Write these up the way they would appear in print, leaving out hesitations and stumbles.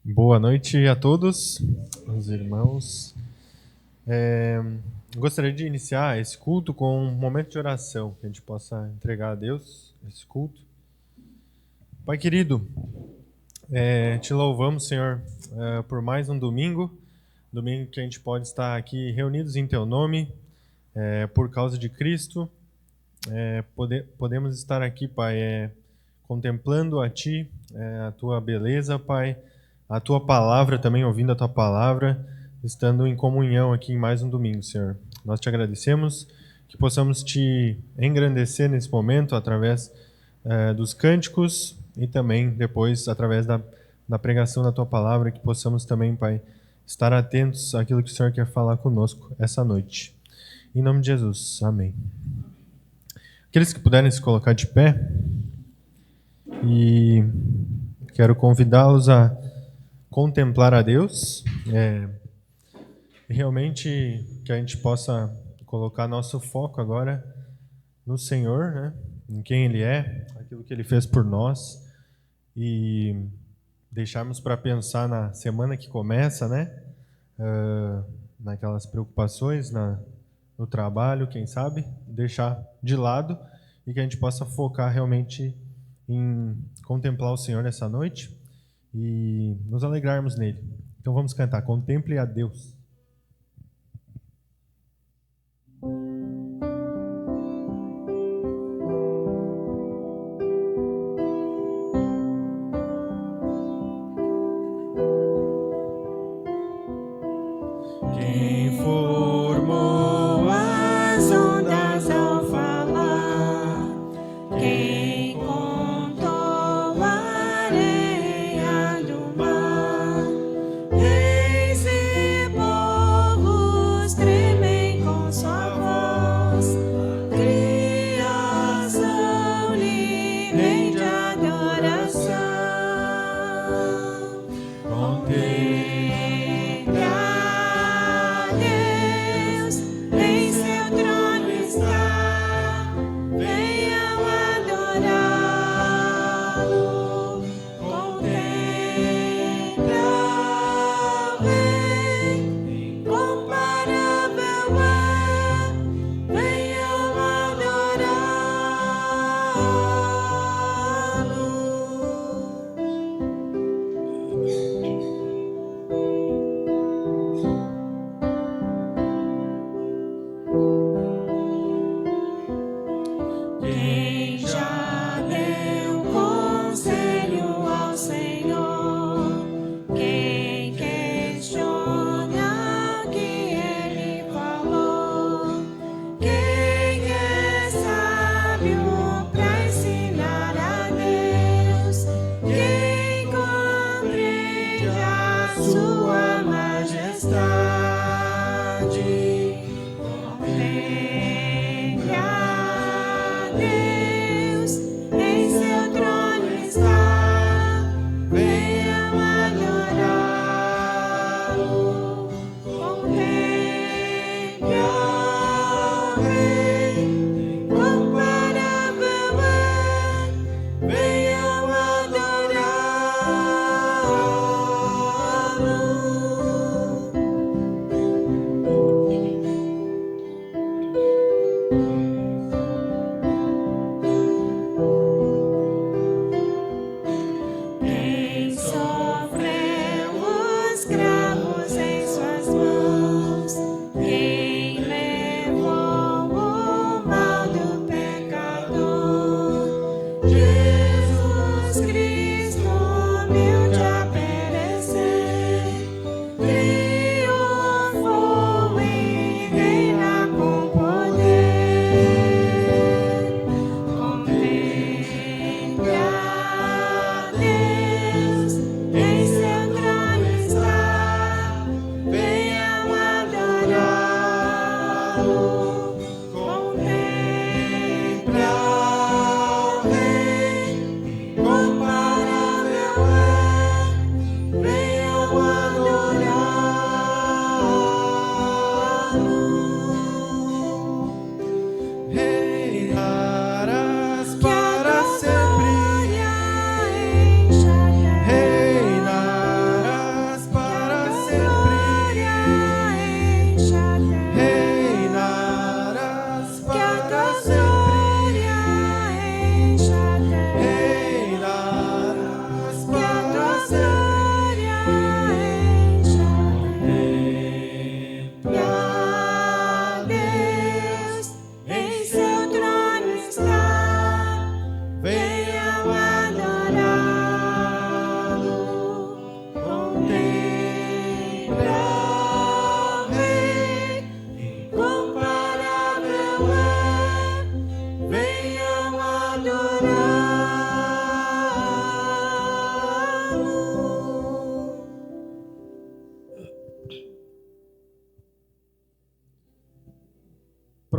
Boa noite a todos, os irmãos. Gostaria de iniciar esse culto com um momento de oração, que a gente possa entregar a Deus esse culto. Pai querido, te louvamos, Senhor, por mais um domingo que a gente pode estar aqui reunidos em Teu nome, por causa de Cristo. Podemos estar aqui, Pai, contemplando a Ti, a Tua beleza, Pai, a Tua palavra também, ouvindo a Tua palavra, estando em comunhão aqui em mais um domingo, Senhor. Nós te agradecemos que possamos Te engrandecer nesse momento através dos cânticos e também depois através da pregação da Tua palavra, que possamos também, Pai, estar atentos àquilo que o Senhor quer falar conosco essa noite. Em nome de Jesus, amém. Aqueles que puderem se colocar de pé, e quero convidá-los a contemplar a Deus, realmente que a gente possa colocar nosso foco agora no Senhor, né? Em quem Ele é, aquilo que Ele fez por nós, e deixarmos para pensar na semana que começa, né? Naquelas preocupações, no trabalho, quem sabe, deixar de lado e que a gente possa focar realmente em contemplar o Senhor nessa noite e nos alegrarmos nele. Então vamos cantar, Contemple a Deus. Quem formou as ondas ao falar, quem contou a areia do mar, reis e povos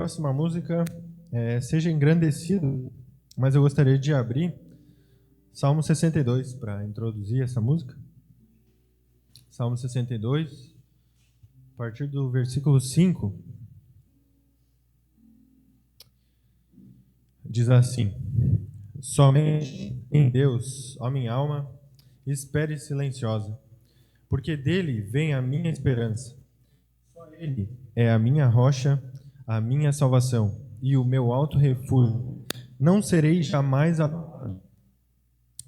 próxima música é Seja Engrandecido, mas eu gostaria de abrir Salmo 62 para introduzir essa música. Salmo 62, a partir do versículo 5, diz assim: Somente em Deus, ó minha alma, espere silenciosa, porque dele vem a minha esperança. Só ele é a minha rocha, a minha salvação e o meu alto refúgio. Não serei jamais abalado.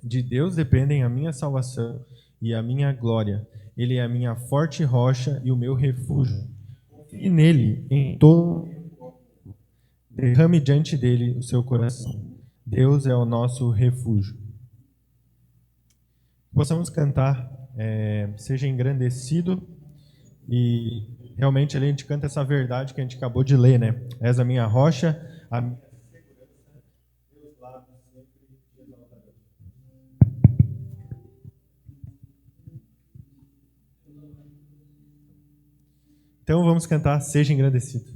De Deus dependem a minha salvação e a minha glória. Ele é a minha forte rocha e o meu refúgio. E nele, em todo, derrame diante dele o seu coração. Deus é o nosso refúgio. Possamos cantar Seja Engrandecido, e realmente ali a gente canta essa verdade que a gente acabou de ler, né? És a minha rocha, a minha segurança, Deus lá sempre te exaltará. Então vamos cantar Seja Engrandecido.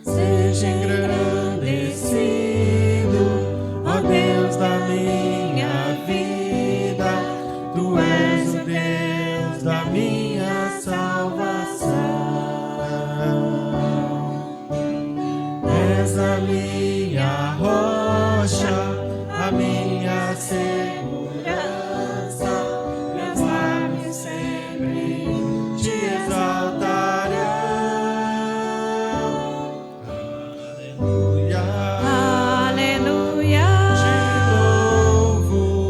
Seja engrandecido, ó Deus da minha vida, Tu és o Deus da minha salvação. És a minha rocha, a minha segurança, meus lábios sempre te exaltarão. Aleluia,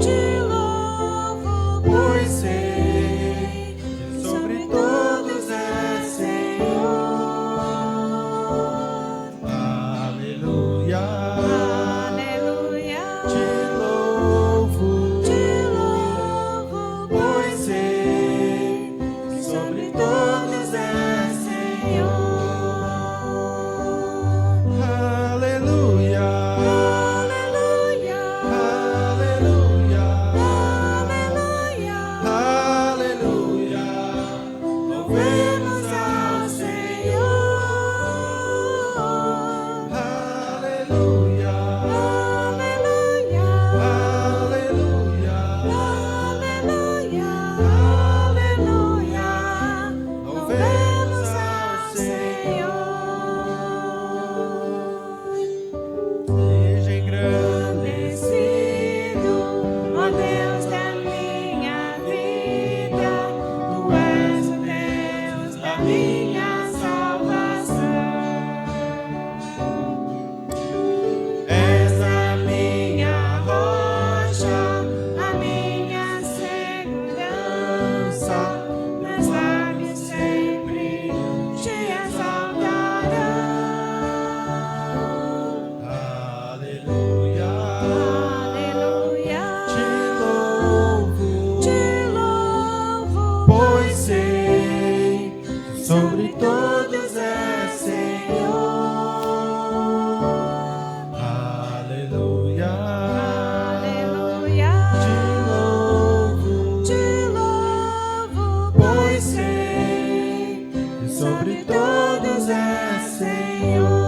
te louvo, pois sei que sobre todos é Senhor. Aleluia, Te louvo, pois sei que sobre todos é Senhor. aleluia, Aleluia, aleluia, aleluia, louvemos ao Senhor. aleluia, Aleluia, aleluia, aleluia, louvemos ao Senhor. Seja engrandecido, Engrandecido, ó Deus da minha vida, Tu és o Deus da minha salvação. És a minha rocha, a minha segurança, meus lábios sempre te exaltarão. aleluia, Aleluia, te louvo, pois sei que sobre todos é Senhor. aleluia, Aleluia, te louvo, pois sei que sobre todos é Senhor.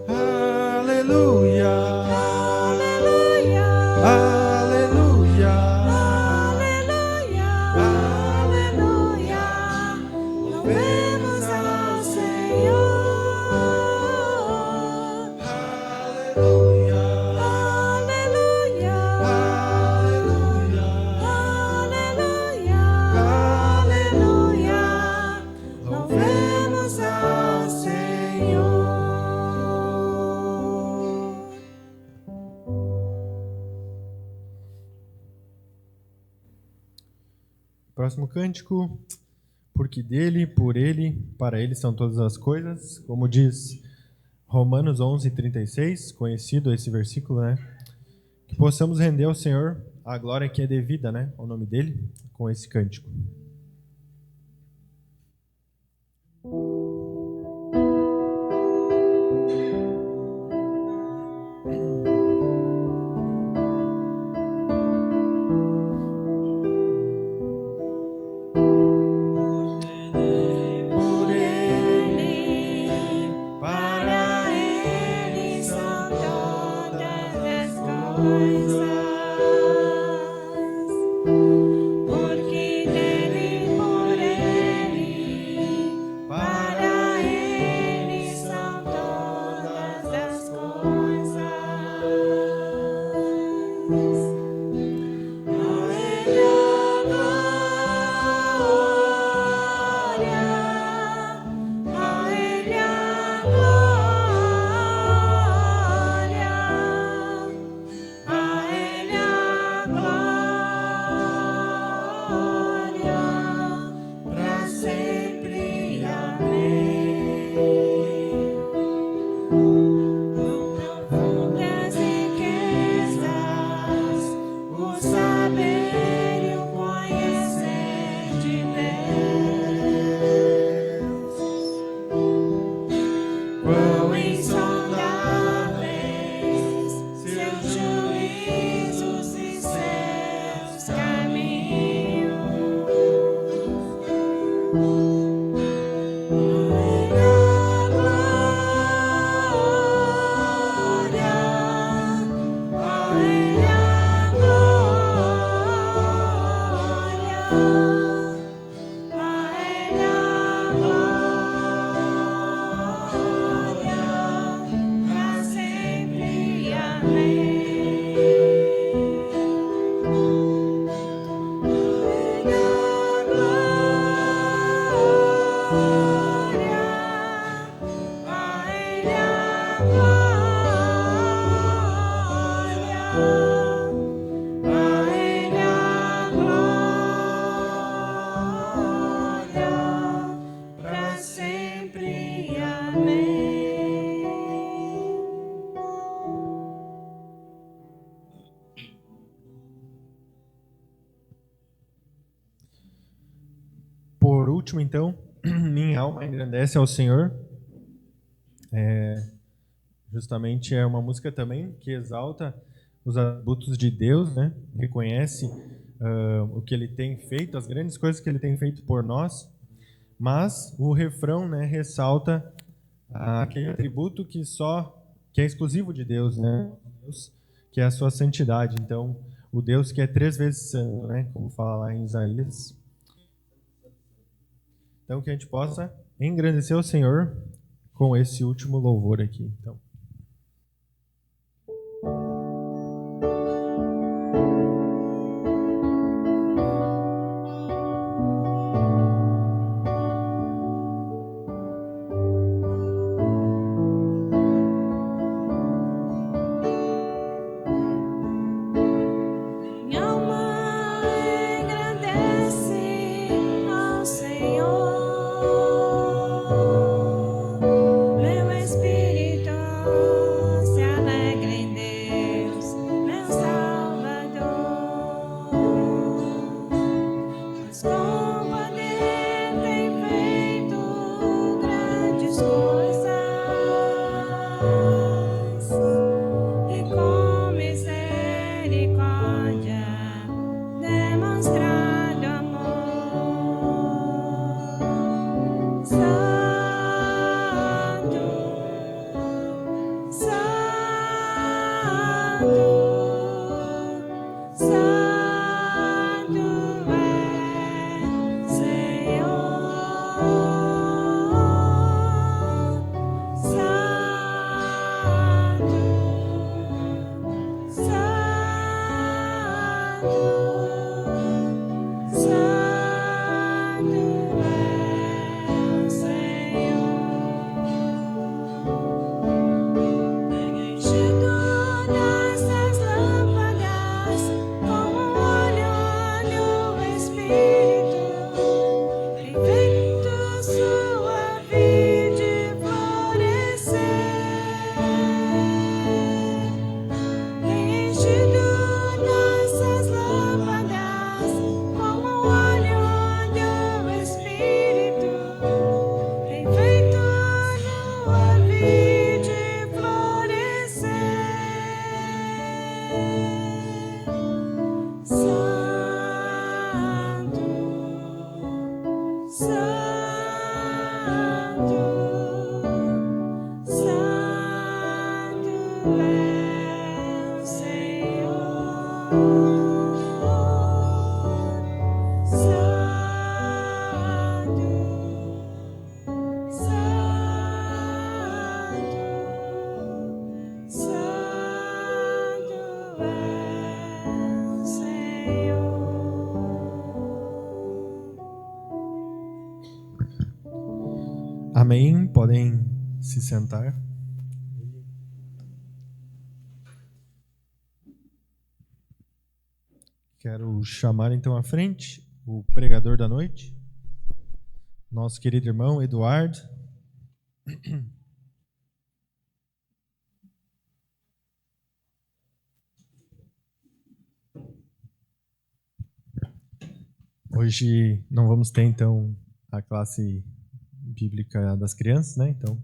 aleluia, Aleluia, aleluia, aleluia, louvemos ao Senhor. aleluia, Aleluia, aleluia, louvemos ao Senhor. Próximo cântico. Porque dele, por ele, para ele são todas as coisas, como diz Romanos 11:36, conhecido esse versículo, né? Que possamos render ao Senhor a glória que é devida, né, ao nome dele, com esse cântico. porque dele, por ele, para ele são todas as coisas. A ele a glória, a ele a glória, a ele a glória, para sempre. Amém. Profundas riquezas, o saber e o conhecer de Deus. Quão insondáveis seus juízos e seus caminhos. A ele a glória, a ele a glória, para sempre. Amém. A ele a glória, a ele a glória, para sempre. Amém. Por último, então, minha alma engrandece ao Senhor. Justamente é uma música também que exalta os atributos de Deus, né? Reconhece o que Ele tem feito, as grandes coisas que Ele tem feito por nós. Mas o refrão, né, ressalta aquele atributo que é exclusivo de Deus, né? Deus, que é a sua santidade. Então, o Deus que é 3 vezes santo, né? Como fala lá em Isaías. Então, que a gente possa engrandecer o Senhor com esse último louvor aqui. Então. Minha alma engrandece ao Senhor, meu espírito se alegra em Deus, meu Salvador, pois com poder tem feito grandes coisas e com misericórdia demonstrado amor. Santo, Santo, Santo é Senhor. Enchido nossas lâmpadas Amém. Podem se sentar. Quero chamar então à frente o pregador da noite, nosso querido irmão Eduardo. Hoje não vamos ter então a classe bíblica das crianças, né? Então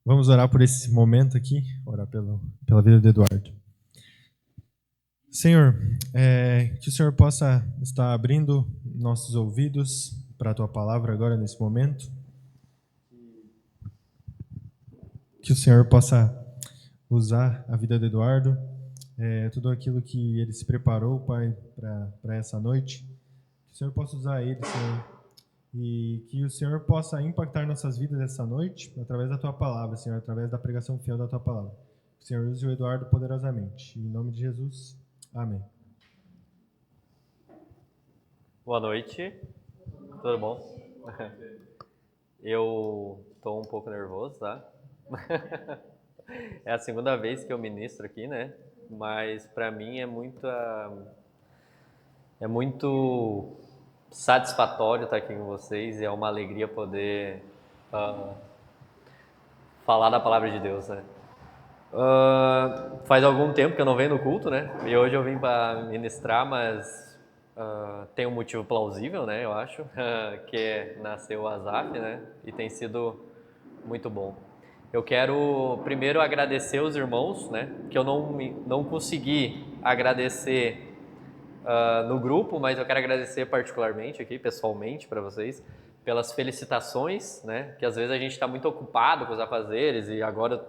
vamos orar por esse momento aqui, orar pela vida do Eduardo. Senhor, que o Senhor possa estar abrindo nossos ouvidos para a Tua palavra agora nesse momento. Que o Senhor possa usar a vida do Eduardo, tudo aquilo que ele se preparou, Pai, para essa noite. Que o Senhor possa usar ele, Senhor, e que o Senhor possa impactar nossas vidas essa noite através da Tua palavra, Senhor, através da pregação fiel da Tua palavra. Que o Senhor use o Eduardo poderosamente. Em nome de Jesus. Amém. Boa noite, tudo bom? Eu estou um pouco nervoso, tá? É a segunda vez que eu ministro aqui, né? Mas para mim é muito satisfatório estar aqui com vocês e é uma alegria poder falar da palavra de Deus, né? Faz algum tempo que eu não venho no culto, né? E hoje eu vim para ministrar, mas tem um motivo plausível, né? Eu acho, que nasceu o Azaf, né? E tem sido muito bom. Eu quero primeiro agradecer os irmãos, né? Que eu não consegui agradecer no grupo, mas eu quero agradecer particularmente aqui, pessoalmente, para vocês, pelas felicitações, né? Que às vezes a gente está muito ocupado com os afazeres e agora,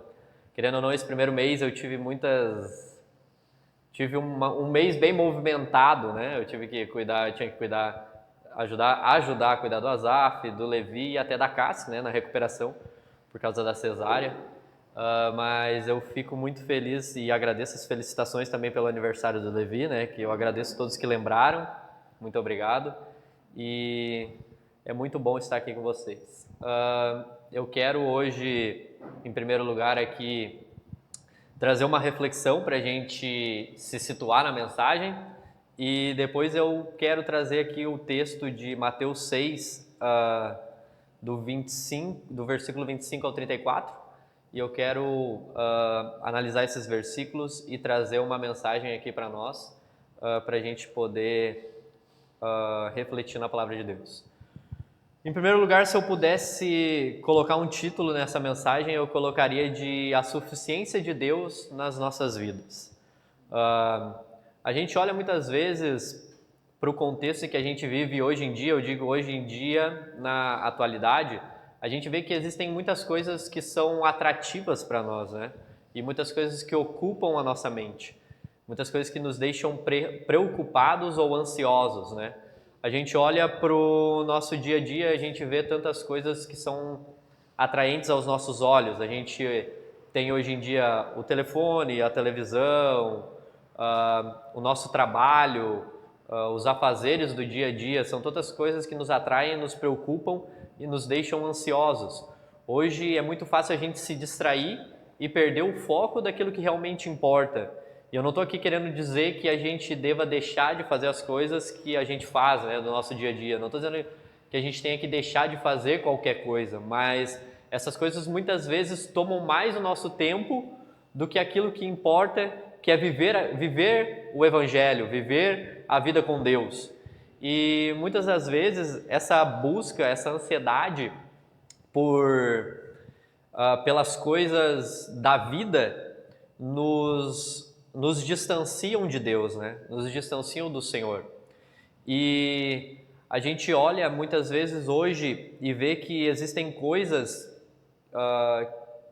querendo ou não, esse primeiro mês eu tive um mês bem movimentado, né? Eu tinha que cuidar, ajudar a cuidar do Azaf, do Levi e até da Cassi, né? Na recuperação, por causa da cesárea. Mas eu fico muito feliz e agradeço as felicitações também pelo aniversário do Levi, né? Que eu agradeço a todos que lembraram. Muito obrigado. E é muito bom estar aqui com vocês. Eu quero hoje, em primeiro lugar, aqui trazer uma reflexão para a gente se situar na mensagem e depois eu quero trazer aqui o texto de Mateus 6, do versículo 25 ao 34, e eu quero analisar esses versículos e trazer uma mensagem aqui para nós, para a gente poder refletir na palavra de Deus. Em primeiro lugar, se eu pudesse colocar um título nessa mensagem, eu colocaria de A Suficiência de Deus nas Nossas Vidas. A gente olha muitas vezes para o contexto em que a gente vive hoje em dia, eu digo hoje em dia, na atualidade, a gente vê que existem muitas coisas que são atrativas para nós, né? E muitas coisas que ocupam a nossa mente, muitas coisas que nos deixam preocupados ou ansiosos, né? A gente olha para o nosso dia a dia, a gente vê tantas coisas que são atraentes aos nossos olhos. A gente tem hoje em dia o telefone, a televisão, o nosso trabalho, os afazeres do dia a dia, são todas coisas que nos atraem, nos preocupam e nos deixam ansiosos. Hoje é muito fácil a gente se distrair e perder o foco daquilo que realmente importa. E eu não estou aqui querendo dizer que a gente deva deixar de fazer as coisas que a gente faz, né, do nosso dia a dia. Não estou dizendo que a gente tenha que deixar de fazer qualquer coisa, mas essas coisas muitas vezes tomam mais o nosso tempo do que aquilo que importa, que é viver o Evangelho, viver a vida com Deus. E muitas das vezes essa busca, essa ansiedade pelas coisas da vida nos distanciam de Deus, né? Nos distanciam do Senhor. E a gente olha muitas vezes hoje e vê que existem coisas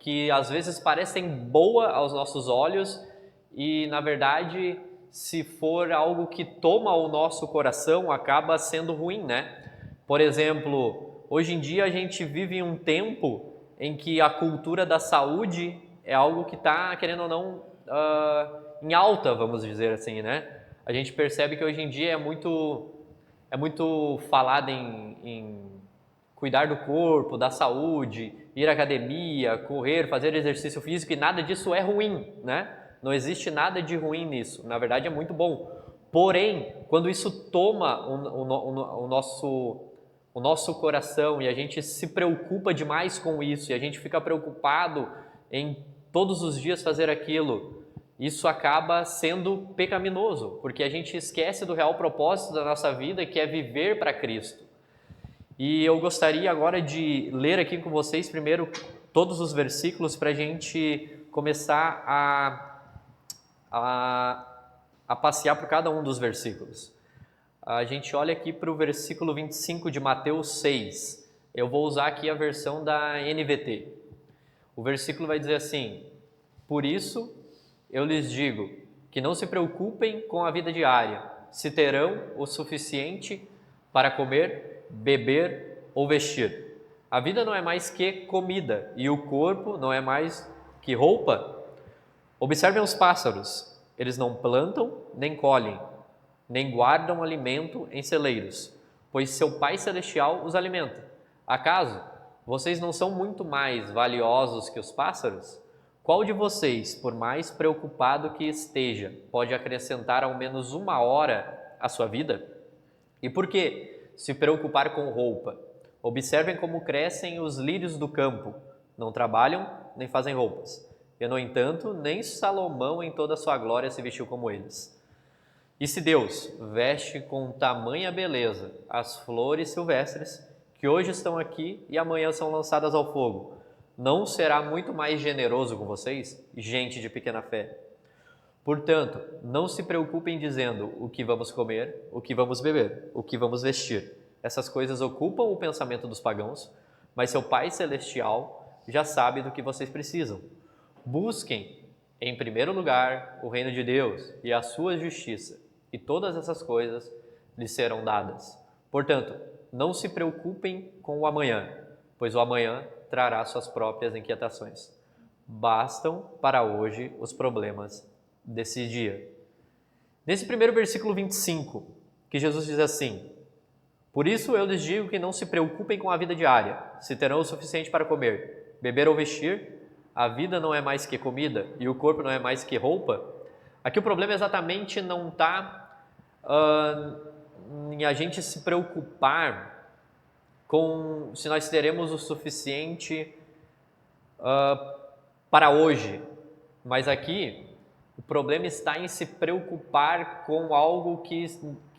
que às vezes parecem boas aos nossos olhos e, na verdade, se for algo que toma o nosso coração, acaba sendo ruim, né? Por exemplo, hoje em dia a gente vive em um tempo em que a cultura da saúde é algo que está, querendo ou não, em alta, vamos dizer assim, né? A gente percebe que hoje em dia é muito falado em cuidar do corpo, da saúde, ir à academia, correr, fazer exercício físico, e nada disso é ruim, né? Não existe nada de ruim nisso, na verdade é muito bom. Porém, quando isso toma o nosso coração e a gente se preocupa demais com isso, e a gente fica preocupado em todos os dias fazer aquilo, isso acaba sendo pecaminoso, porque a gente esquece do real propósito da nossa vida, que é viver para Cristo. E eu gostaria agora de ler aqui com vocês primeiro todos os versículos para a gente começar a passear por cada um dos versículos. A gente olha aqui para o versículo 25 de Mateus 6. Eu vou usar aqui a versão da NVT. O versículo vai dizer assim: por isso eu lhes digo que não se preocupem com a vida diária, se terão o suficiente para comer, beber ou vestir. A vida não é mais que comida e o corpo não é mais que roupa. Observem os pássaros, eles não plantam nem colhem, nem guardam alimento em celeiros, pois seu Pai Celestial os alimenta. Acaso vocês não são muito mais valiosos que os pássaros? Qual de vocês, por mais preocupado que esteja, pode acrescentar ao menos 1 hora à sua vida? E por que se preocupar com roupa? Observem como crescem os lírios do campo. Não trabalham nem fazem roupas. E, no entanto, nem Salomão em toda a sua glória se vestiu como eles. E se Deus veste com tamanha beleza as flores silvestres, que hoje estão aqui e amanhã são lançadas ao fogo, não será muito mais generoso com vocês, gente de pequena fé? Portanto, não se preocupem dizendo o que vamos comer, o que vamos beber, o que vamos vestir. Essas coisas ocupam o pensamento dos pagãos, mas seu Pai Celestial já sabe do que vocês precisam. Busquem, em primeiro lugar, o reino de Deus e a sua justiça, e todas essas coisas lhes serão dadas. Portanto, não se preocupem com o amanhã, pois o amanhã trará suas próprias inquietações. Bastam para hoje os problemas desse dia. Nesse primeiro versículo 25, que Jesus diz assim: por isso eu lhes digo que não se preocupem com a vida diária, se terão o suficiente para comer, beber ou vestir. A vida não é mais que comida e o corpo não é mais que roupa. Aqui o problema exatamente não está em a gente se preocupar com se nós teremos o suficiente para hoje, mas aqui o problema está em se preocupar com algo que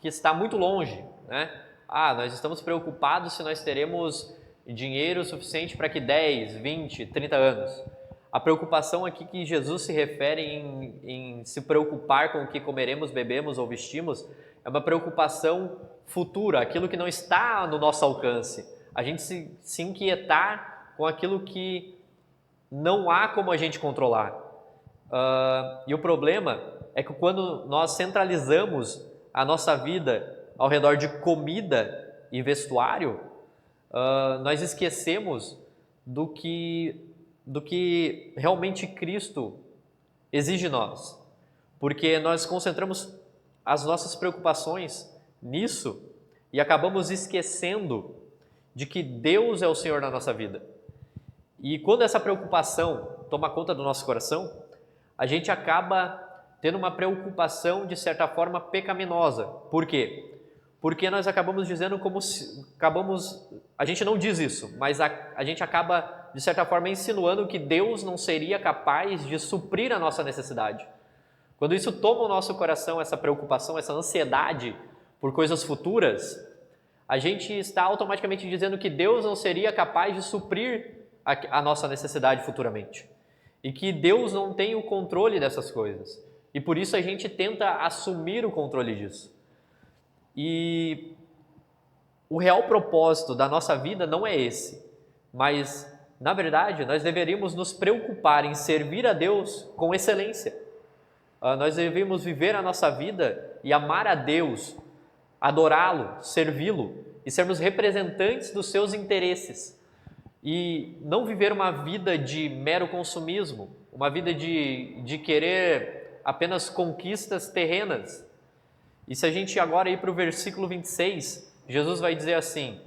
está muito longe, né? Nós estamos preocupados se nós teremos dinheiro suficiente para que 10, 20, 30 anos. A preocupação aqui que Jesus se refere em se preocupar com o que comeremos, bebemos ou vestimos é uma preocupação futura, aquilo que não está no nosso alcance. A gente se inquietar com aquilo que não há como a gente controlar. E o problema é que quando nós centralizamos a nossa vida ao redor de comida e vestuário, nós esquecemos do que realmente Cristo exige de nós, porque nós concentramos as nossas preocupações nisso e acabamos esquecendo de que Deus é o Senhor da nossa vida. E quando essa preocupação toma conta do nosso coração, a gente acaba tendo uma preocupação de certa forma pecaminosa. Por quê? Porque nós acabamos dizendo a gente não diz isso, mas a gente acaba de certa forma insinuando que Deus não seria capaz de suprir a nossa necessidade. Quando isso toma o nosso coração, essa preocupação, essa ansiedade por coisas futuras, a gente está automaticamente dizendo que Deus não seria capaz de suprir a nossa necessidade futuramente. E que Deus não tem o controle dessas coisas. E por isso a gente tenta assumir o controle disso. E o real propósito da nossa vida não é esse. Mas, na verdade, nós deveríamos nos preocupar em servir a Deus com excelência. Nós devemos viver a nossa vida e amar a Deus, adorá-lo, servi-lo e sermos representantes dos seus interesses. E não viver uma vida de mero consumismo, uma vida de querer apenas conquistas terrenas. E se a gente agora ir para o versículo 26, Jesus vai dizer assim: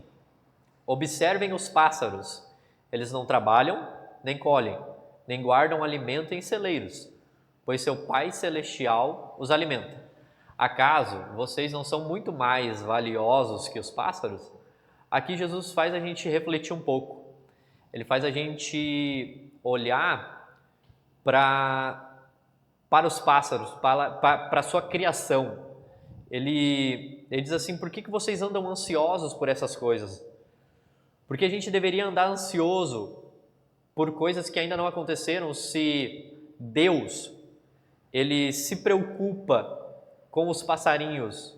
observem os pássaros, eles não trabalham, nem colhem, nem guardam alimento em celeiros, pois seu Pai Celestial os alimenta. Acaso vocês não são muito mais valiosos que os pássaros? Aqui Jesus faz a gente refletir um pouco. Ele faz a gente olhar para os pássaros, para a sua criação. Ele diz assim: por que vocês andam ansiosos por essas coisas? Porque a gente deveria andar ansioso por coisas que ainda não aconteceram se Deus, Ele se preocupa com os passarinhos,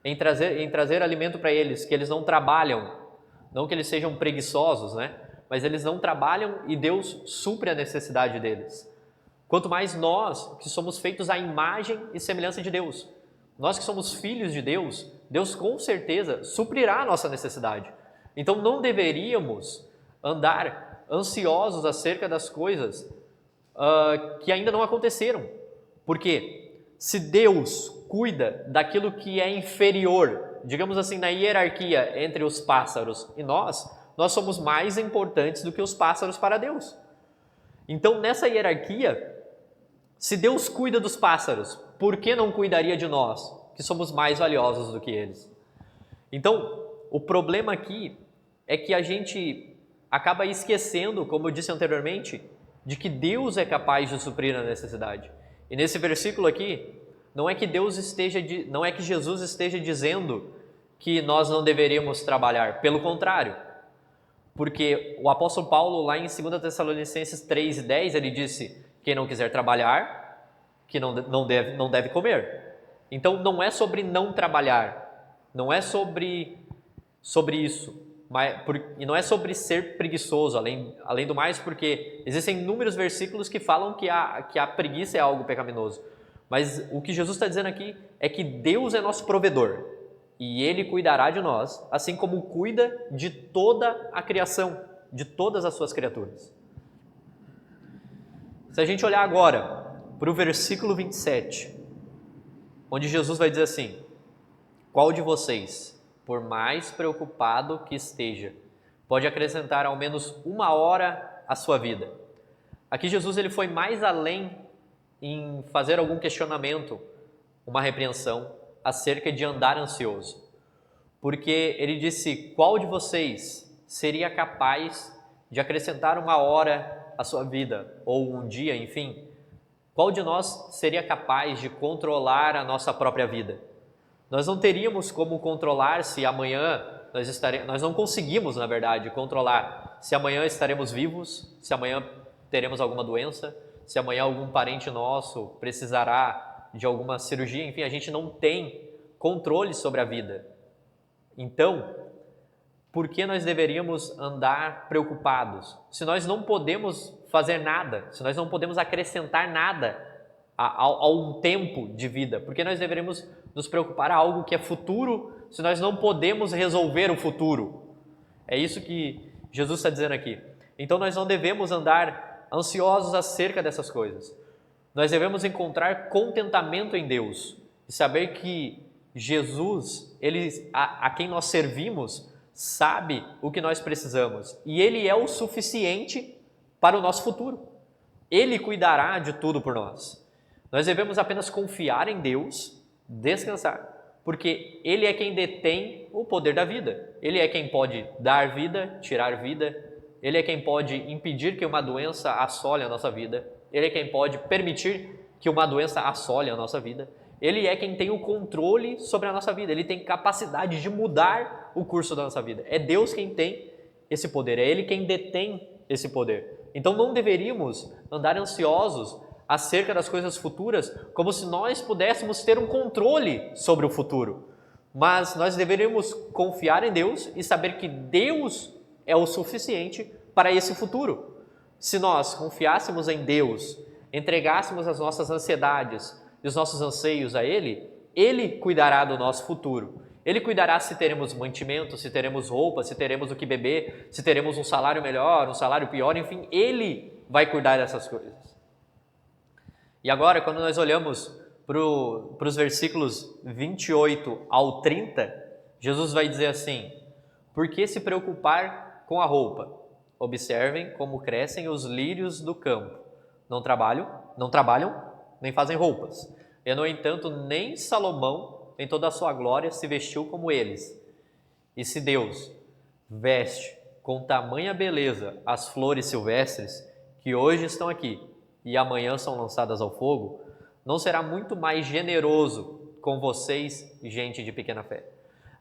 em trazer alimento para eles, que eles não trabalham, não que eles sejam preguiçosos, né? Mas eles não trabalham e Deus supre a necessidade deles. Quanto mais nós, que somos feitos à imagem e semelhança de Deus, nós que somos filhos de Deus, Deus com certeza suprirá a nossa necessidade. Então não deveríamos andar ansiosos acerca das coisas que ainda não aconteceram. Porque se Deus cuida daquilo que é inferior, digamos assim, na hierarquia entre os pássaros e nós somos mais importantes do que os pássaros para Deus. Então, nessa hierarquia, se Deus cuida dos pássaros, por que não cuidaria de nós, que somos mais valiosos do que eles? Então, o problema aqui é que a gente acaba esquecendo, como eu disse anteriormente, de que Deus é capaz de suprir a necessidade. E nesse versículo aqui, não é que Jesus esteja dizendo que nós não deveríamos trabalhar, pelo contrário. Porque o apóstolo Paulo, lá em 2 Tessalonicenses 3:10, ele disse: quem não quiser trabalhar, que não deve comer. Então não é sobre não trabalhar, não é sobre isso, e não é sobre ser preguiçoso, além do mais, porque existem inúmeros versículos que falam que a preguiça é algo pecaminoso. Mas o que Jesus está dizendo aqui é que Deus é nosso provedor e Ele cuidará de nós, assim como cuida de toda a criação, de todas as suas criaturas. Se a gente olhar agora para o versículo 27, onde Jesus vai dizer assim: qual de vocês, por mais preocupado que esteja, pode acrescentar ao menos 1 hora à sua vida? Aqui Jesus ele foi mais além em fazer algum questionamento, uma repreensão acerca de andar ansioso. Porque ele disse: qual de vocês seria capaz de acrescentar 1 hora à sua vida, ou um dia, enfim? Qual de nós seria capaz de controlar a nossa própria vida? Nós não teríamos como controlar se amanhã nós não conseguimos, na verdade, controlar se amanhã estaremos vivos, se amanhã teremos alguma doença, se amanhã algum parente nosso precisará de alguma cirurgia, enfim, a gente não tem controle sobre a vida. Então, por que nós deveríamos andar preocupados? Se nós não podemos fazer nada, se nós não podemos acrescentar nada a um tempo de vida, por que nós deveríamos nos preocupar a algo que é futuro, se nós não podemos resolver o futuro? É isso que Jesus está dizendo aqui. Então nós não devemos andar ansiosos acerca dessas coisas. Nós devemos encontrar contentamento em Deus e saber que Jesus, a quem nós servimos, sabe o que nós precisamos e Ele é o suficiente para o nosso futuro. Ele cuidará de tudo por nós. Nós devemos apenas confiar em Deus, descansar, porque Ele é quem detém o poder da vida. Ele é quem pode dar vida, tirar vida. Ele é quem pode impedir que uma doença assole a nossa vida. Ele é quem pode permitir que uma doença assole a nossa vida. Ele é quem tem o controle sobre a nossa vida. Ele tem capacidade de mudar o curso da nossa vida. É Deus quem tem esse poder. É Ele quem detém esse poder. Então não deveríamos andar ansiosos acerca das coisas futuras como se nós pudéssemos ter um controle sobre o futuro. Mas nós deveríamos confiar em Deus e saber que Deus é o suficiente para esse futuro. Se nós confiássemos em Deus, entregássemos as nossas ansiedades, e os nossos anseios a Ele, Ele cuidará do nosso futuro. Ele cuidará se teremos mantimento, se teremos roupa, se teremos o que beber, se teremos um salário melhor, um salário pior, enfim, Ele vai cuidar dessas coisas. E agora, quando nós olhamos para os versículos 28 ao 30, Jesus vai dizer assim: por que se preocupar com a roupa? Observem como crescem os lírios do campo. Não trabalham, nem fazem roupas. E, no entanto, nem Salomão, em toda a sua glória, se vestiu como eles. E se Deus veste com tamanha beleza as flores silvestres, que hoje estão aqui e amanhã são lançadas ao fogo, não será muito mais generoso com vocês, gente de pequena fé?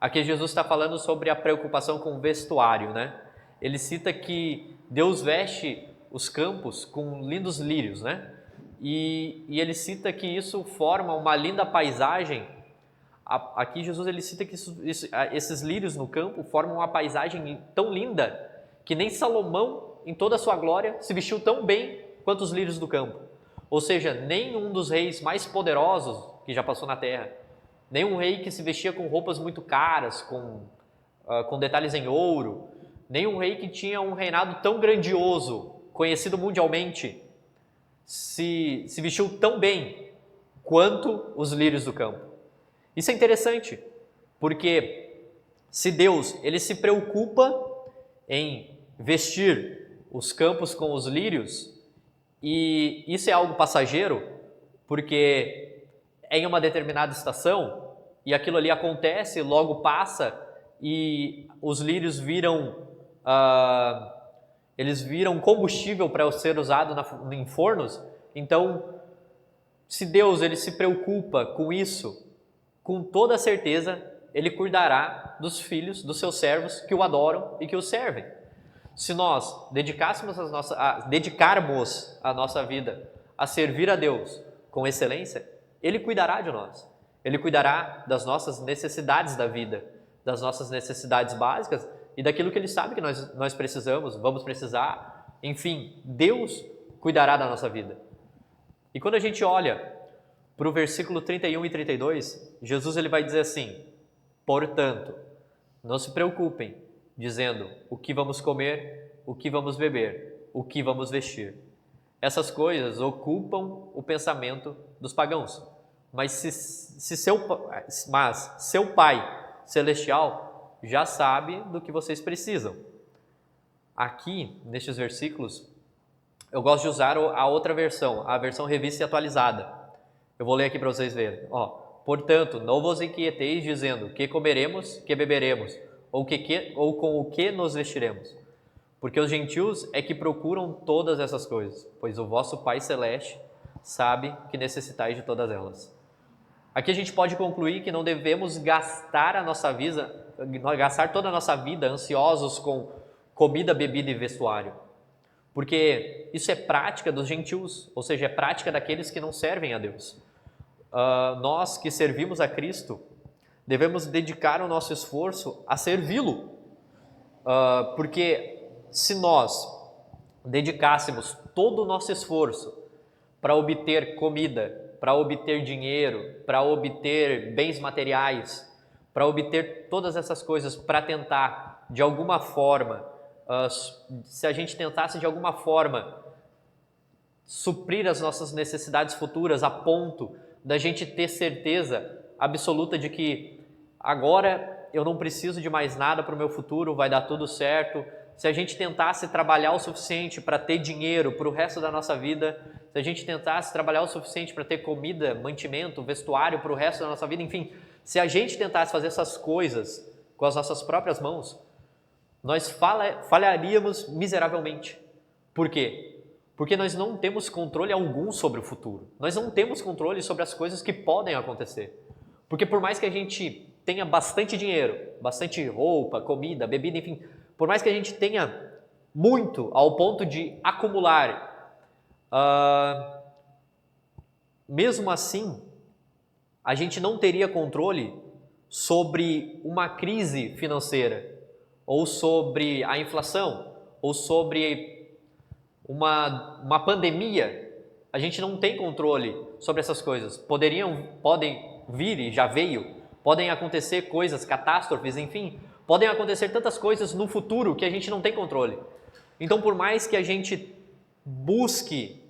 Aqui Jesus está falando sobre a preocupação com o vestuário, né? Ele cita que Deus veste os campos com lindos lírios, né? E ele cita que isso forma uma linda paisagem. Aqui Jesus ele cita que esses lírios no campo formam uma paisagem tão linda que nem Salomão, em toda a sua glória, se vestiu tão bem quanto os lírios do campo. Ou seja, nenhum dos reis mais poderosos que já passou na terra, nenhum rei que se vestia com roupas muito caras, com detalhes em ouro, nenhum rei que tinha um reinado tão grandioso, conhecido mundialmente, se vestiu tão bem quanto os lírios do campo. Isso é interessante, porque se Deus ele se preocupa em vestir os campos com os lírios, e isso é algo passageiro, porque é em uma determinada estação, e aquilo ali acontece, logo passa, e os lírios viram combustível para ser usado em fornos. Então, se Deus ele se preocupa com isso, com toda certeza, Ele cuidará dos filhos, dos seus servos que o adoram e que o servem. Se nós dedicarmos a nossa vida a servir a Deus com excelência, Ele cuidará de nós. Ele cuidará das nossas necessidades da vida, das nossas necessidades básicas e daquilo que Ele sabe que nós precisamos, vamos precisar. Enfim, Deus cuidará da nossa vida. E quando a gente olha para o versículo 31 e 32, Jesus ele vai dizer assim: portanto, não se preocupem, dizendo o que vamos comer, o que vamos beber, o que vamos vestir. Essas coisas ocupam o pensamento dos pagãos. Mas seu Pai Celestial já sabe do que vocês precisam. Aqui, nestes versículos, eu gosto de usar a outra versão, a versão revista e atualizada. Eu vou ler aqui para vocês verem. Portanto, não vos inquieteis dizendo que comeremos, que beberemos, ou com o que nos vestiremos. Porque os gentios é que procuram todas essas coisas, pois o vosso Pai Celeste sabe que necessitais de todas elas. Aqui a gente pode concluir que não devemos gastar toda a nossa vida ansiosos com comida, bebida e vestuário. Porque isso é prática dos gentios, ou seja, é prática daqueles que não servem a Deus. Nós que servimos a Cristo, devemos dedicar o nosso esforço a servi-lo. Porque se nós dedicássemos todo o nosso esforço para obter comida, para obter dinheiro, para obter bens materiais, para obter todas essas coisas, para tentar, de alguma forma, se a gente tentasse de alguma forma suprir as nossas necessidades futuras a ponto da gente ter certeza absoluta de que agora eu não preciso de mais nada para o meu futuro, vai dar tudo certo. Se a gente tentasse trabalhar o suficiente para ter dinheiro para o resto da nossa vida, se a gente tentasse trabalhar o suficiente para ter comida, mantimento, vestuário para o resto da nossa vida, enfim, se a gente tentasse fazer essas coisas com as nossas próprias mãos, nós falharíamos miseravelmente. Por quê? Porque nós não temos controle algum sobre o futuro. Nós não temos controle sobre as coisas que podem acontecer. Porque por mais que a gente tenha bastante dinheiro, bastante roupa, comida, bebida, enfim, por mais que a gente tenha muito ao ponto de acumular, mesmo assim, a gente não teria controle sobre uma crise financeira, ou sobre a inflação, ou sobre uma pandemia. A gente não tem controle sobre essas coisas. Podem vir e já veio, podem acontecer coisas, catástrofes, enfim, podem acontecer tantas coisas no futuro que a gente não tem controle. Então, por mais que a gente busque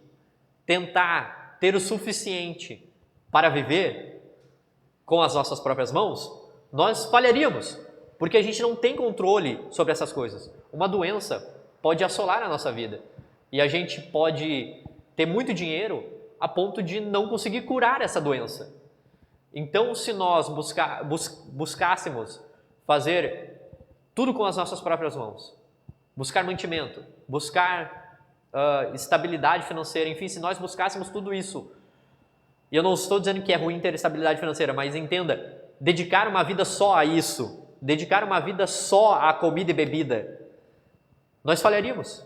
tentar ter o suficiente para viver com as nossas próprias mãos, nós falharíamos, porque a gente não tem controle sobre essas coisas. Uma doença pode assolar a nossa vida e a gente pode ter muito dinheiro a ponto de não conseguir curar essa doença. Então, se nós buscássemos fazer tudo com as nossas próprias mãos, buscar mantimento, buscar estabilidade financeira, enfim, se nós buscássemos tudo isso, e eu não estou dizendo que é ruim ter estabilidade financeira, mas entenda, dedicar uma vida só a isso, dedicar uma vida só a comida e bebida, nós falharíamos,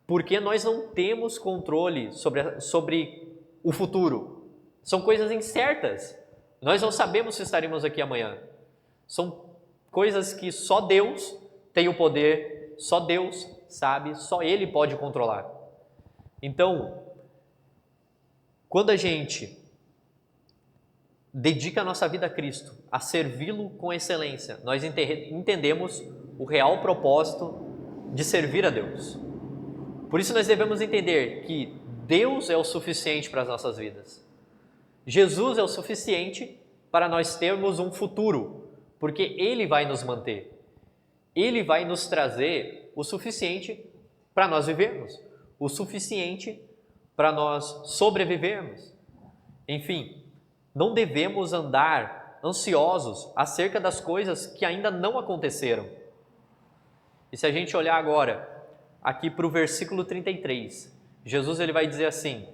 porque nós não temos controle sobre o futuro. São coisas incertas. Nós não sabemos se estaremos aqui amanhã. São coisas que só Deus tem o poder, só Deus sabe, só Ele pode controlar. Então, quando a gente dedica a nossa vida a Cristo, a servi-lo com excelência, nós entendemos o real propósito de servir a Deus. Por isso nós devemos entender que Deus é o suficiente para as nossas vidas. Jesus é o suficiente para nós termos um futuro, porque Ele vai nos manter. Ele vai nos trazer o suficiente para nós vivermos, o suficiente para nós sobrevivermos. Enfim, não devemos andar ansiosos acerca das coisas que ainda não aconteceram. E se a gente olhar agora aqui para o versículo 33, Jesus ele vai dizer assim: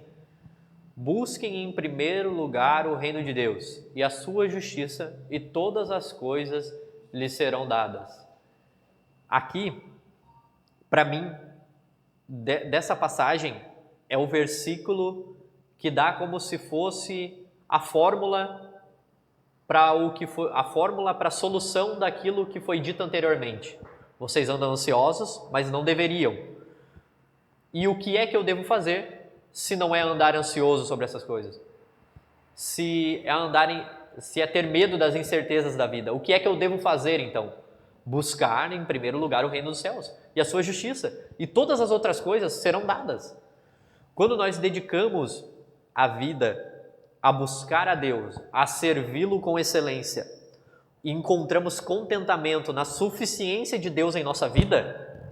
busquem em primeiro lugar o reino de Deus e a sua justiça, e todas as coisas lhes serão dadas. Aqui, para mim, dessa passagem, é o versículo que dá como se fosse a fórmula para a solução daquilo que foi dito anteriormente. Vocês andam ansiosos, mas não deveriam. E o que é que eu devo fazer se não é andar ansioso sobre essas coisas? Se é ter medo das incertezas da vida, o que é que eu devo fazer então? Buscar em primeiro lugar o reino dos céus e a sua justiça, e todas as outras coisas serão dadas. Quando nós dedicamos a vida a buscar a Deus, a servi-lo com excelência, e encontramos contentamento na suficiência de Deus em nossa vida,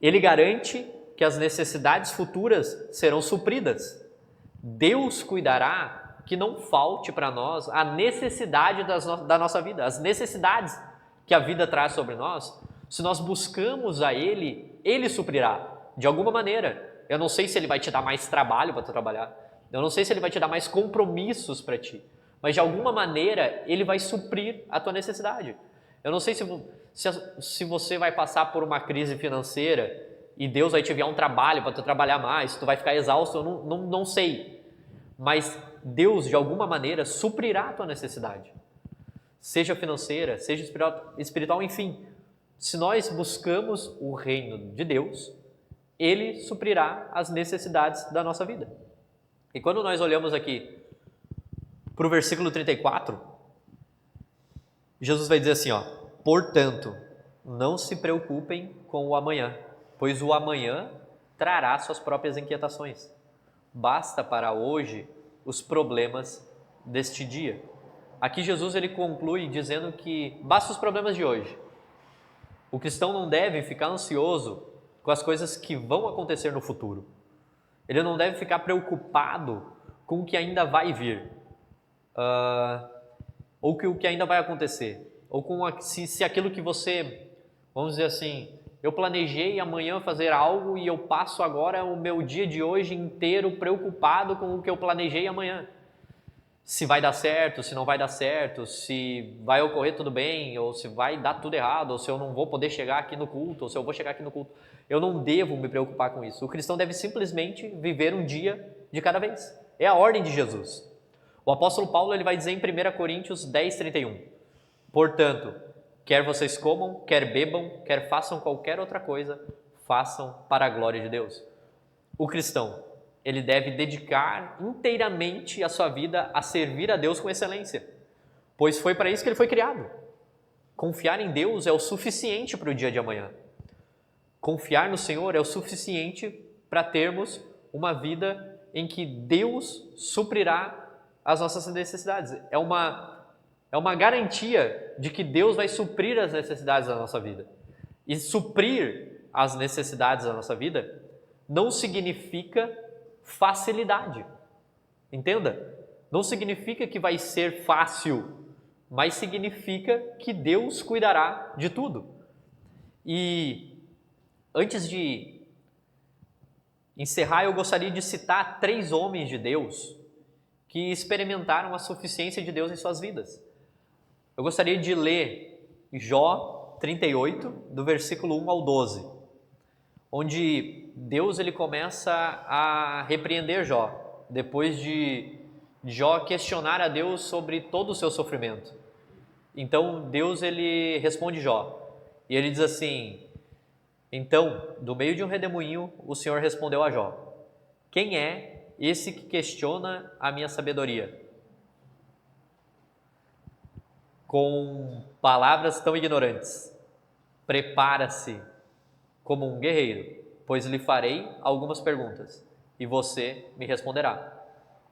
Ele garante que as necessidades futuras serão supridas. Deus cuidará que não falte para nós a necessidade da nossa vida, as necessidades que a vida traz sobre nós. Se nós buscamos a Ele, Ele suprirá, de alguma maneira. Eu não sei se Ele vai te dar mais trabalho para tu trabalhar, eu não sei se Ele vai te dar mais compromissos para ti, mas de alguma maneira Ele vai suprir a tua necessidade. Eu não sei se você vai passar por uma crise financeira e Deus vai te enviar um trabalho para tu trabalhar mais, tu vai ficar exausto, eu não sei. Mas Deus, de alguma maneira, suprirá a tua necessidade. Seja financeira, seja espiritual, enfim. Se nós buscamos o reino de Deus, Ele suprirá as necessidades da nossa vida. E quando nós olhamos aqui para o versículo 34, Jesus vai dizer assim, portanto, não se preocupem com o amanhã, pois o amanhã trará suas próprias inquietações. Basta para hoje os problemas deste dia. Aqui Jesus ele conclui dizendo que basta os problemas de hoje. O cristão não deve ficar ansioso com as coisas que vão acontecer no futuro. Ele não deve ficar preocupado com o que ainda vai vir, ou com o que ainda vai acontecer, ou com se aquilo que você, vamos dizer assim, eu planejei amanhã fazer algo e eu passo agora o meu dia de hoje inteiro preocupado com o que eu planejei amanhã. Se vai dar certo, se não vai dar certo, se vai ocorrer tudo bem, ou se vai dar tudo errado, ou se eu não vou poder chegar aqui no culto, ou se eu vou chegar aqui no culto. Eu não devo me preocupar com isso. O cristão deve simplesmente viver um dia de cada vez. É a ordem de Jesus. O apóstolo Paulo ele vai dizer em 1 Coríntios 10, 31. Portanto, quer vocês comam, quer bebam, quer façam qualquer outra coisa, façam para a glória de Deus. O cristão, ele deve dedicar inteiramente a sua vida a servir a Deus com excelência, pois foi para isso que ele foi criado. Confiar em Deus é o suficiente para o dia de amanhã. Confiar no Senhor é o suficiente para termos uma vida em que Deus suprirá as nossas necessidades. É uma garantia de que Deus vai suprir as necessidades da nossa vida. E suprir as necessidades da nossa vida não significa facilidade. Entenda? Não significa que vai ser fácil, mas significa que Deus cuidará de tudo. E antes de encerrar, eu gostaria de citar 3 homens de Deus que experimentaram a suficiência de Deus em suas vidas. Eu gostaria de ler Jó 38, do versículo 1 ao 12, onde Deus ele começa a repreender Jó, depois de Jó questionar a Deus sobre todo o seu sofrimento. Então Deus ele responde Jó, e ele diz assim: então, do meio de um redemoinho, o Senhor respondeu a Jó: quem é esse que questiona a minha sabedoria? Com palavras tão ignorantes, prepara-se como um guerreiro, pois lhe farei algumas perguntas, e você me responderá.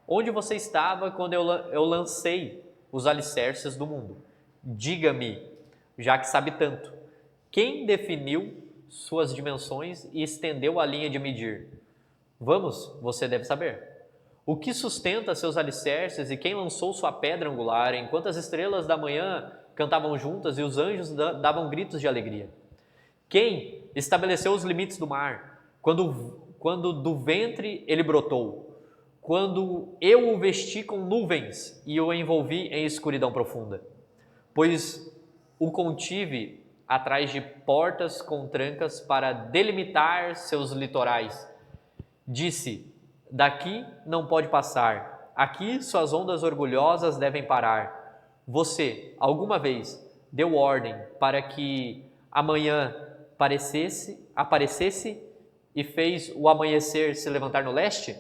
Onde você estava quando eu lancei os alicerces do mundo? Diga-me, já que sabe tanto, quem definiu suas dimensões e estendeu a linha de medir? Vamos, você deve saber. O que sustenta seus alicerces e quem lançou sua pedra angular, enquanto as estrelas da manhã cantavam juntas e os anjos davam gritos de alegria? Quem estabeleceu os limites do mar, quando do ventre ele brotou? Quando eu o vesti com nuvens e o envolvi em escuridão profunda? Pois o contive atrás de portas com trancas para delimitar seus litorais. Disse: daqui não pode passar, aqui suas ondas orgulhosas devem parar. Você, alguma vez, deu ordem para que amanhã aparecesse e fez o amanhecer se levantar no leste?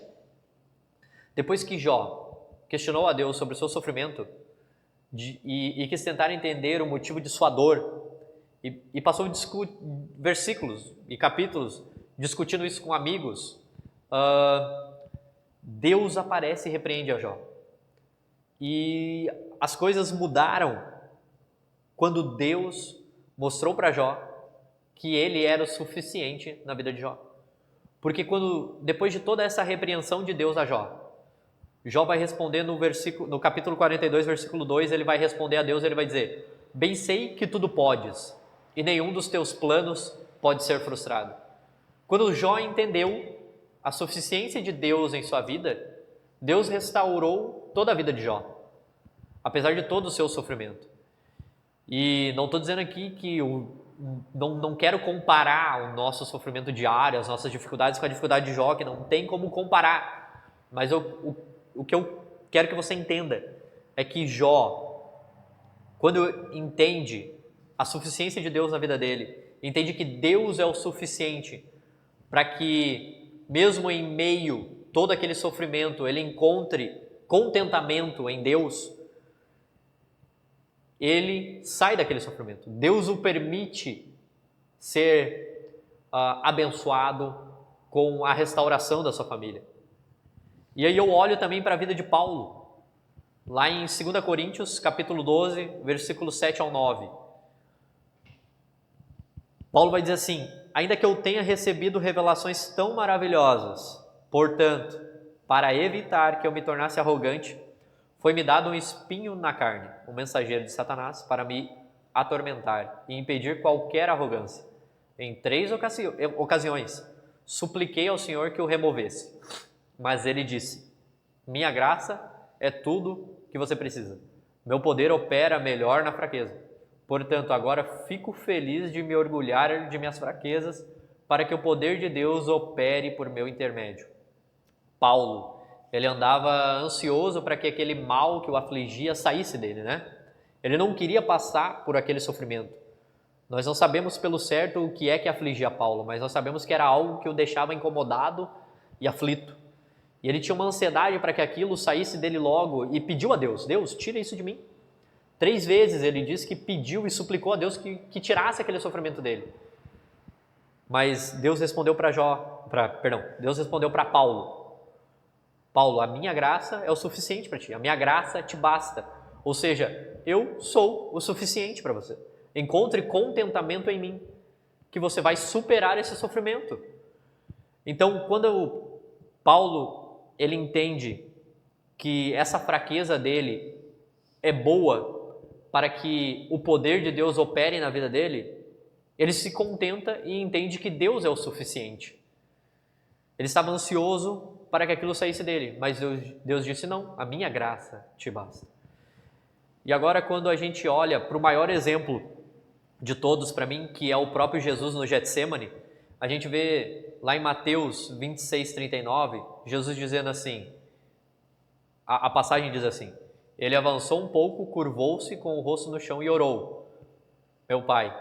Depois que Jó questionou a Deus sobre o seu sofrimento e quis tentar entender o motivo de sua dor, e passou versículos e capítulos discutindo isso com amigos, Deus aparece e repreende a Jó. E as coisas mudaram quando Deus mostrou para Jó que ele era o suficiente na vida de Jó. Porque depois de toda essa repreensão de Deus a Jó, Jó vai responder no capítulo 42, versículo 2, ele vai responder a Deus, ele vai dizer: bem sei que tudo podes, e nenhum dos teus planos pode ser frustrado. Quando Jó entendeu a suficiência de Deus em sua vida, Deus restaurou toda a vida de Jó, apesar de todo o seu sofrimento. E não estou dizendo aqui que não quero comparar o nosso sofrimento diário, as nossas dificuldades com a dificuldade de Jó, que não tem como comparar. Mas o que eu quero que você entenda é que Jó, quando entende a suficiência de Deus na vida dele, entende que Deus é o suficiente para que, mesmo em meio a todo aquele sofrimento, ele encontre contentamento em Deus, ele sai daquele sofrimento. Deus o permite ser abençoado com a restauração da sua família. E aí eu olho também para a vida de Paulo, lá em 2 Coríntios, capítulo 12, versículos 7 ao 9. Paulo vai dizer assim: ainda que eu tenha recebido revelações tão maravilhosas, portanto, para evitar que eu me tornasse arrogante, foi-me dado um espinho na carne, um mensageiro de Satanás, para me atormentar e impedir qualquer arrogância. Em 3 ocasiões, supliquei ao Senhor que o removesse, mas ele disse: minha graça é tudo que você precisa. Meu poder opera melhor na fraqueza. Portanto, agora fico feliz de me orgulhar de minhas fraquezas, para que o poder de Deus opere por meu intermédio. Paulo, ele andava ansioso para que aquele mal que o afligia saísse dele, né? Ele não queria passar por aquele sofrimento. Nós não sabemos pelo certo o que é que afligia Paulo, mas nós sabemos que era algo que o deixava incomodado e aflito. E ele tinha uma ansiedade para que aquilo saísse dele logo e pediu a Deus: Deus, tira isso de mim. 3 vezes ele disse que pediu e suplicou a Deus que tirasse aquele sofrimento dele. Mas Deus respondeu Deus respondeu para Paulo: Paulo, a minha graça é o suficiente para ti, a minha graça te basta. Ou seja, eu sou o suficiente para você. Encontre contentamento em mim, que você vai superar esse sofrimento. Então, quando Paulo ele entende que essa fraqueza dele é boa para que o poder de Deus opere na vida dele, ele se contenta e entende que Deus é o suficiente. Ele estava ansioso para que aquilo saísse dele, mas Deus disse: não, a minha graça te basta. E agora, quando a gente olha para o maior exemplo de todos para mim, que é o próprio Jesus no Getsêmani, a gente vê lá em Mateus 26:39, Jesus dizendo assim, a passagem diz assim: ele avançou um pouco, curvou-se com o rosto no chão e orou: meu Pai,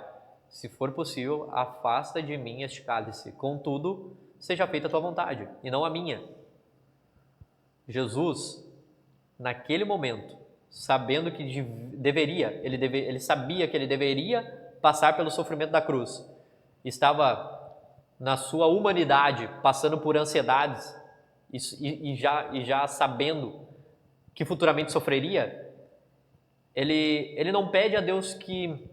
se for possível, afasta de mim este cálice, contudo, seja feita a tua vontade e não a minha. Jesus, naquele momento, sabendo que ele sabia que ele deveria passar pelo sofrimento da cruz, estava na sua humanidade passando por ansiedades e já sabendo que futuramente sofreria, ele não pede a Deus que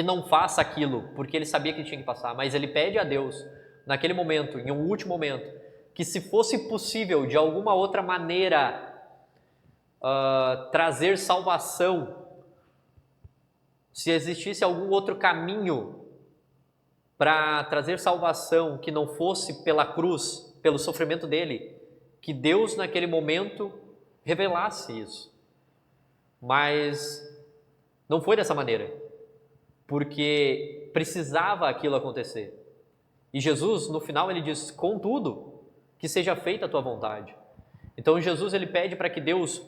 não faça aquilo, porque ele sabia que ele tinha que passar, mas ele pede a Deus, naquele momento, em um último momento, que se fosse possível, de alguma outra maneira, trazer salvação, se existisse algum outro caminho para trazer salvação que não fosse pela cruz, pelo sofrimento dele, que Deus naquele momento revelasse isso. Mas não foi dessa maneira, porque precisava aquilo acontecer. E Jesus, no final, ele diz: contudo, que seja feita a tua vontade. Então Jesus, ele pede para que Deus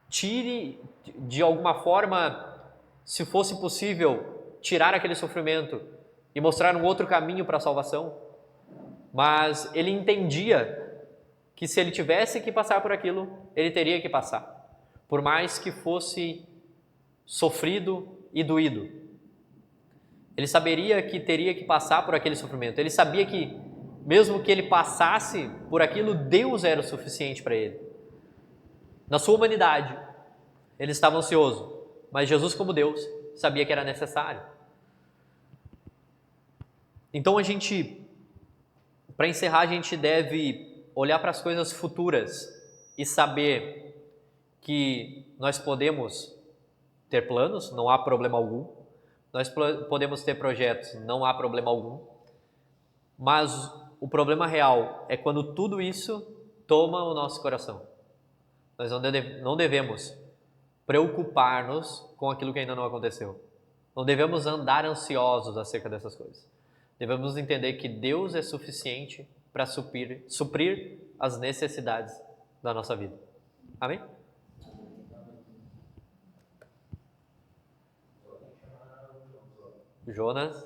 tire, de alguma forma, se fosse possível, tirar aquele sofrimento e mostrar um outro caminho para a salvação. Mas ele entendia que se ele tivesse que passar por aquilo, ele teria que passar, por mais que fosse sofrido e doído. Ele saberia que teria que passar por aquele sofrimento. Ele sabia que, mesmo que ele passasse por aquilo, Deus era o suficiente para ele. Na sua humanidade, ele estava ansioso, mas Jesus, como Deus, sabia que era necessário. Então para encerrar, a gente deve olhar para as coisas futuras e saber que nós podemos ter planos, não há problema algum. Nós podemos ter projetos, não há problema algum. Mas o problema real é quando tudo isso toma o nosso coração. Nós não devemos preocupar-nos com aquilo que ainda não aconteceu. Não devemos andar ansiosos acerca dessas coisas. Devemos entender que Deus é suficiente para suprir as necessidades da nossa vida. Amém? Jonas?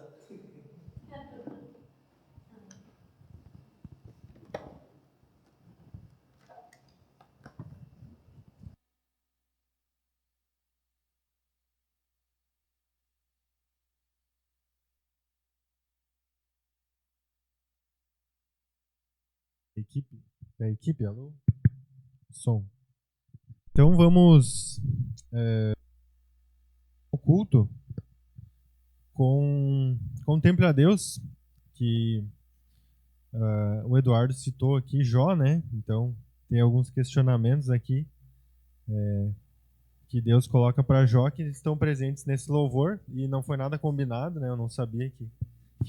Equipe, alô? Som. Então vamos ao culto contemple a Deus, que o Eduardo citou aqui, Jó, né? Então tem alguns questionamentos aqui que Deus coloca para Jó, que estão presentes nesse louvor, e não foi nada combinado, né? Eu não sabia que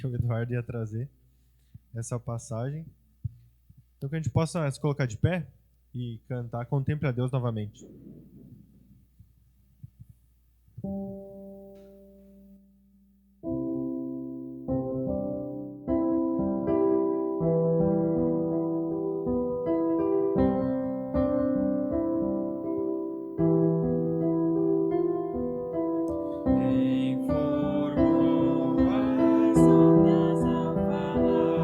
o Eduardo ia trazer essa passagem. Então que a gente possa se colocar de pé e cantar Contemple a Deus novamente. Informou as ondas ao falar,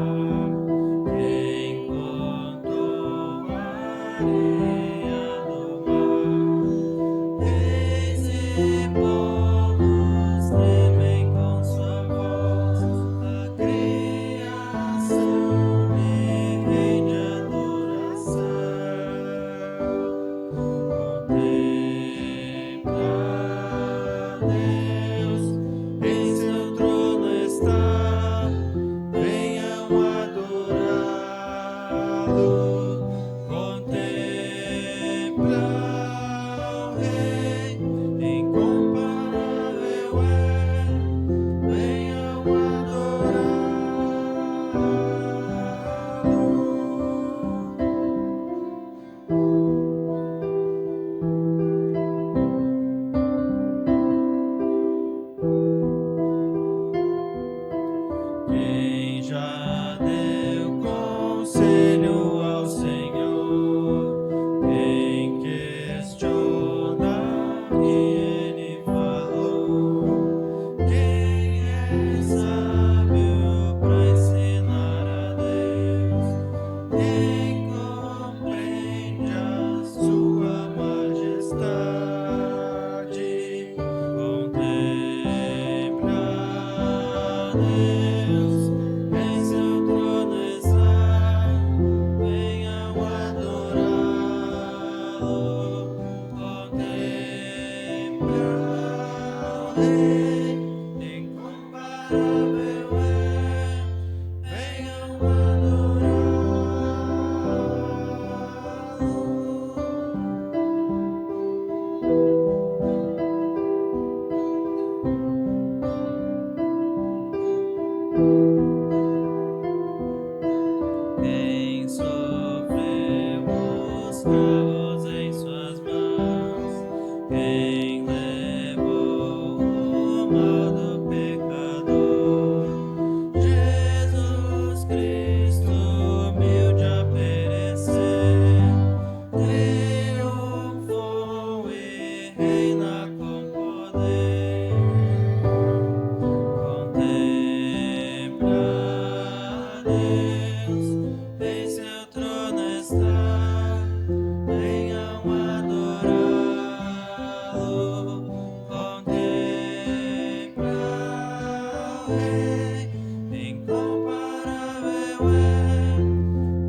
Quem sofreu os cravos em suas mãos, quem levou o mal do pecador, Jesus Cristo, humilde a perecer, triunfou e reina com poder. Contempla Deus, em seu trono está, venham adorá-lo. Contempla o Rei, incomparável é,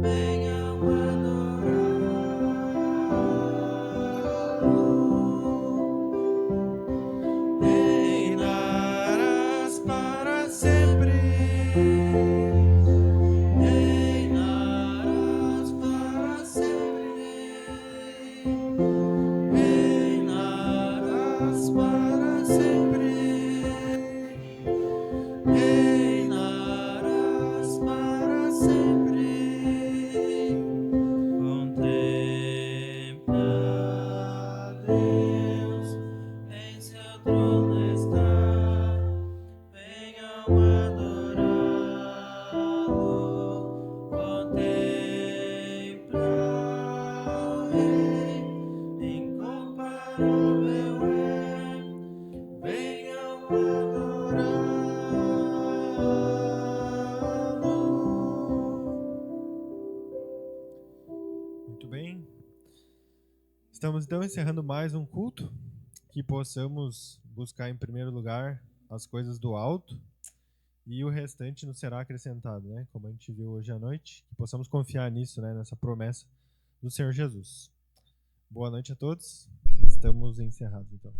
venham adorá-lo. Reinarás para sempre. Reinarás para sempre. Reinarás para sempre. Reinarás para sempre. Contempla Deus, em seu trono está, venham adorá-lo. Contempla o Rei, incomparável é, venham adorá-lo. Muito bem. Estamos então encerrando mais um culto. Que possamos buscar em primeiro lugar as coisas do alto e o restante nos será acrescentado, né? Como a gente viu hoje à noite. Que possamos confiar nisso, né? Nessa promessa do Senhor Jesus. Boa noite a todos. Estamos encerrados então.